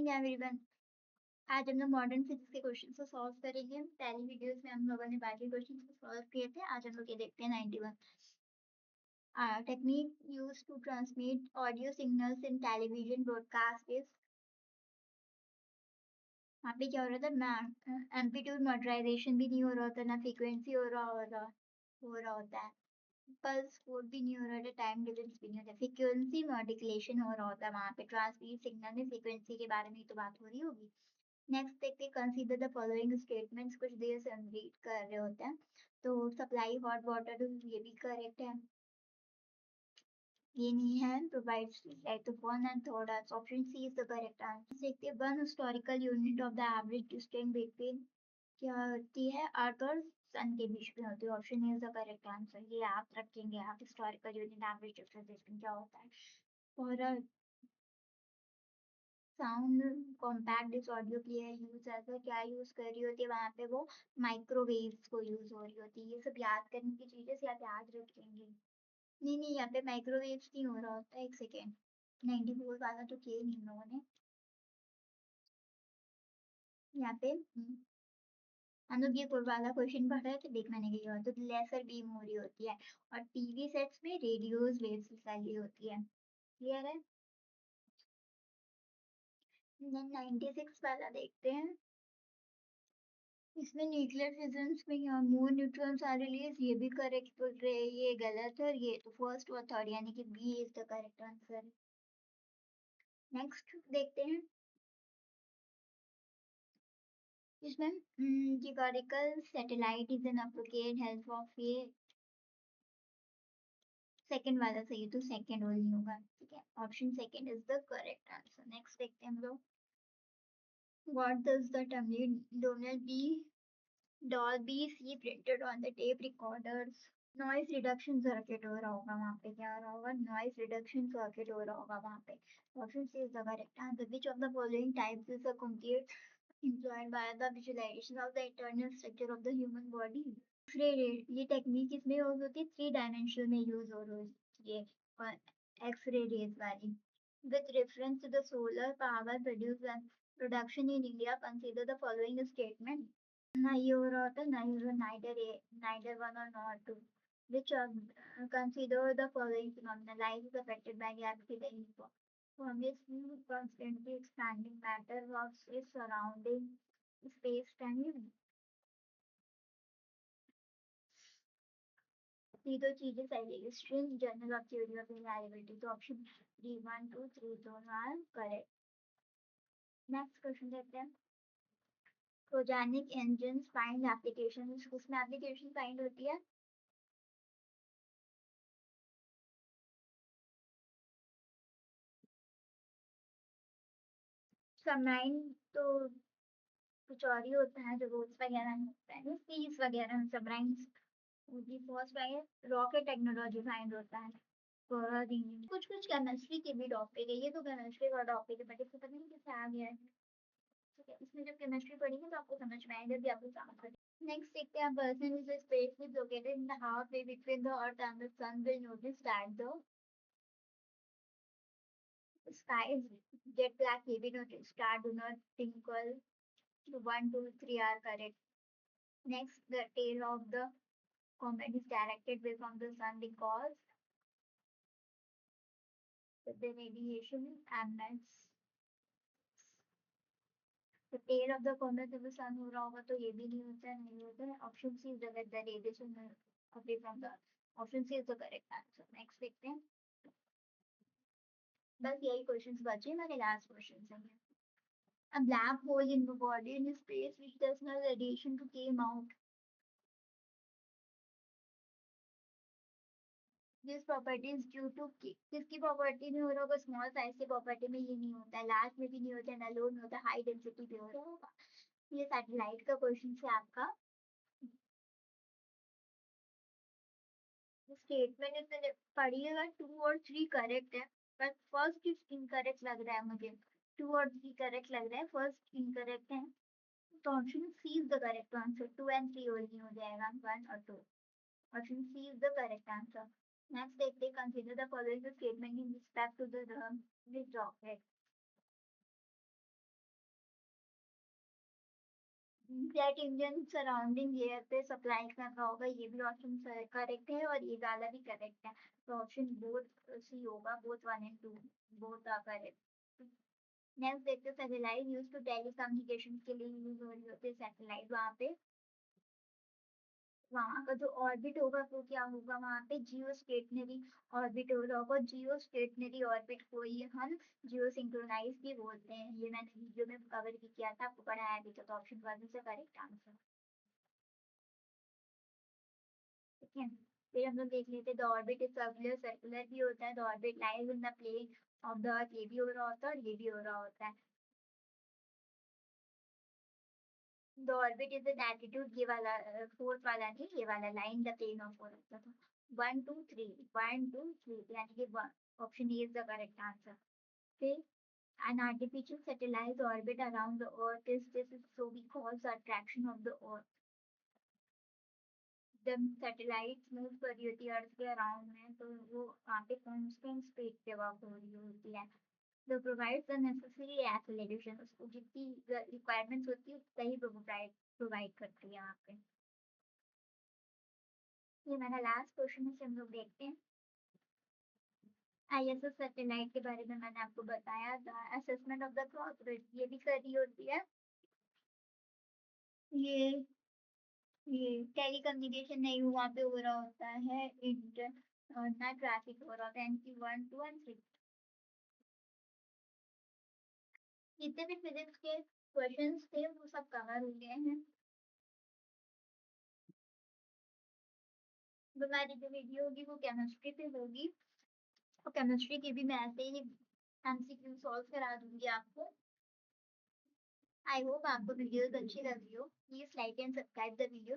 Morning everyone. आज हम लोग मॉडर्न फिजिक्स के क्वेश्चन को सॉल्व करेंगे। पहली वीडियोस में हम लोगों ने बाकी क्वेश्चन को सॉल्व किए थे। आज हम लोग ये देखते हैं 91 technique use to transmit audio signals in television broadcast is. यहाँ पे क्या हो रहा था, एम्पलीट्यूड मॉडराइजेशन भी नहीं हो रहा होता, ना फ्रीक्वेंसी हो रहा होता है, पल्स कोड भी नहीं हो रहा था, टाइम डिफरेंस भी नहीं होता, फ्रीक्वेंसी मॉड्यूलेशन हो रहा होता है। वहाँ पे ट्रांसमिट सिग्नल में फ्रीक्वेंसी के बारे में तो बात हो रही होगी। नेक्स्ट देखते हैं, कंसीडर द फॉलोइंग स्टेटमेंट्स। कुछ देर से हम रीड कर रहे होते हैं। तो सप्लाई हॉट वाटर, ये भी करेक्ट है, ये नहीं है। Provides electrophone and third option C is the correct answer. देखते हैं, one historical unit of the average distance between क्या होती है, अर्थ और सन के बीच में होती है। Option A is the correct answer. ये आप रखेंगे आप, हिस्टोरिकल यूनिट एवरेज डिस्टेंस क्या होता है। और sound compact disc audio player use ऐसा क्या यूज कर रही होती है, वहां पे वो माइक्रोवेव्स को यूज हो रही होती है। ये सब याद करने की चीजें से आप याद रखेंगे। नहीं नहीं, यहाँ पे माइक्रोवेव्स नहीं हो रहा होता। एक सेकेंड, 94 वाला तो किया ही नहीं हम लोगों ने। यहाँ पे हम लोग ये वाला क्वेश्चन पढ़ रहे थे, देखना नहीं गया तो लेसर बीम हो रही होती है, और टीवी सेट्स में रेडियोस वेव्स निकाली होती है। क्लियर है। 96 वाला देखते हैं। इसमें न्यूक्लियर फिजन्स में यहाँ मोर न्यूट्रॉन्स आर रिलीज, ये भी करेक्ट बोल रहे हैं, ये गलत है। और ये तो फर्स्ट और थर्ड, यानी कि B is the correct answer. Next देखते हैं। इसमें geographical satellite is an appropriate help of, ये सेकंड वाला सही है, तो सेकंड ओनली होगा। ठीक है, option second is the correct answer. Next देखते हैं हम लोग। व्हाट डज द टर्म डोनल B Dolby C printed on the tape recorders. Noise reduction circuit हो रहा होगा वहाँ पे। क्या हो रहा होगा, नॉइस रिडक्शन सर्किट हो रहा होगा वहाँ पे। Option C is the correct answer. Which of the following types is a complete employed by the visualization of the internal structure of the human body। X ray ray, ये technique इसमें use होती है, three dimensional में use हो रही है ये x ray rays वाली। With reference to the solar power production in India, consider the following statement. ना ये हो रहा होता है, ना ये नाइडर वन और not two. Which consider the following phenomena: light is affected by gravity, the uniform constantly expanding matter of its surrounding space-time। ये दो चीजें सही है। String journal of theory of reliability, तो ऑप्शन डी 1 2 3 दोनों are correct. Next question देखते हैं। क्रोजेनिक engine find application, उसमें एप्लीकेशन फाइंड होती है। सबमरीन तो कुछ और ही होता है, जो बोट्स वगैरह में होता है, सीज वगैरह में सबमरीन होगी। फर्स्ट वाला रॉकेट टेक्नोलॉजी फाइंड होता है। कुछ कुछ केमिस्ट्री के भी टॉपिक है, ये तो केमिस्ट्री का टॉपिक है, बट इसको पता नहीं कैसे आ गया है। ठीक है, इसमें जब केमिस्ट्री पढ़ेंगे तो आपको समझ में आएगा कि आपको समझ में। नेक्स्ट देखते हैं, person is space is located in the half way between the earth and the sun will notice that the sky is jet black, ये भी notice, star do not twinkle। 1 2 3 are correct। Next, the tail of the comet is directed away from the sun because the radiation emits। the tail of the comet जब sun हो रहा होगा तो ये भी नहीं होता है, नहीं होता है। Option C is the radiation away from the earth। Option C is the correct answer. Next देखते हैं। बस यही क्वेश्चंस बचे, मेरे लास्ट क्वेश्चंस हैं। A black hole in the body in space which does not radiation to came out। This property is due to किसकी property में हो रहा होगा, स्मॉल साइज की प्रॉपर्टी में ये नहीं होता है, लार्ज में भी नहीं होता है, ना लो में होता है, हाई डेंसिटी पे हो रहा होगा। ये सैटेलाइट का क्वेश्चन है आपका। स्टेटमेंट इसमें पढ़िएगा, 2 और 3 करेक्ट है, पर फर्स्ट इनकरेक्ट लग रहा है मुझे। 2 और 3 करेक्ट लग रहा है, फर्स्ट इनकरेक्ट है। तो option C is the correct answer. 2 and 3 only हो जाएगा, 1 और 2। Option C is the correct answer. Next देखते हैं, consider the following statement in respect to the rocket. Jet engine surrounding air पे सप्लाई कर रहा होगा, ये भी ऑप्शन करेक्ट है और ये वाला भी करेक्ट है। तो ऑप्शन बोथ सी होगा, both 1 and 2 both are correct. Next देखते हैं, satellite use to telecommunication के लिए यूज हो रही होती है सैटेलाइट। वहाँ का जो ऑर्बिट होगा वो क्या होगा, वहाँ पे जियो स्टेशनरी ऑर्बिट हो रहा होगा। जियो स्टेशनरी ऑर्बिट को ही हम जियो सिंक्रोनाइज भी बोलते हैं। ये मैंने वीडियो में कवर भी किया था, आपको पढ़ाया भी था। तो ऑप्शन 1 से करेक्ट आंसर। ठीक है, फिर हम लोग देख लेते हैं, the orbit is circular, circular भी होता है। The orbit lies in the plane of the earth, ये भी हो रहा होता है और ये भी हो रहा होता है। The orbit is at altitude, ये वाला फोर्थ वाला नहीं, ये वाला line the plane of fourth था। 1 2 3, 1 2 3, यानी कि option A is the correct answer. फिर an artificial satellite orbit around the earth is this is so we call the attraction of the earth। जब सैटेलाइट मूव कर रही होती है अर्थ के अराउंड में, तो वो वहाँ पे कांस्टेंट स्पीड पे वर्क हो रही होती है। तो प्रोवाइड्स द नेसेसरी एक्सेलरेशन, उसको जितनी रिक्वायरमेंट्स होती है उतना ही प्रोवाइड प्रोवाइड करती है यहाँ पे। ये मेरा लास्ट क्वेश्चन है, हम लोग देखते हैं। आईएसएस सैटेलाइट के बारे में मैंने आपको बताया था। Assessment of the cross grid ये भी कर रही होती है। ये ये टेलीकम्युनिकेशन नहीं वहाँ पे हो रहा होता है, इंटरनेट ट्रैफिक हो रहा होता है। एनसी 1 2 and 3 जितने भी फिजिक्स के क्वेश्चंस थे वो सब कवर हो गए हैं। तो हमारी जो वीडियो होगी वो केमिस्ट्री पे होगी, और केमिस्ट्री की भी मैं ऐसे ही एमसीक्यू सॉल्व करा दूंगी आपको। आई होप आपको वीडियोस अच्छी लगी हो। Please like and subscribe the video.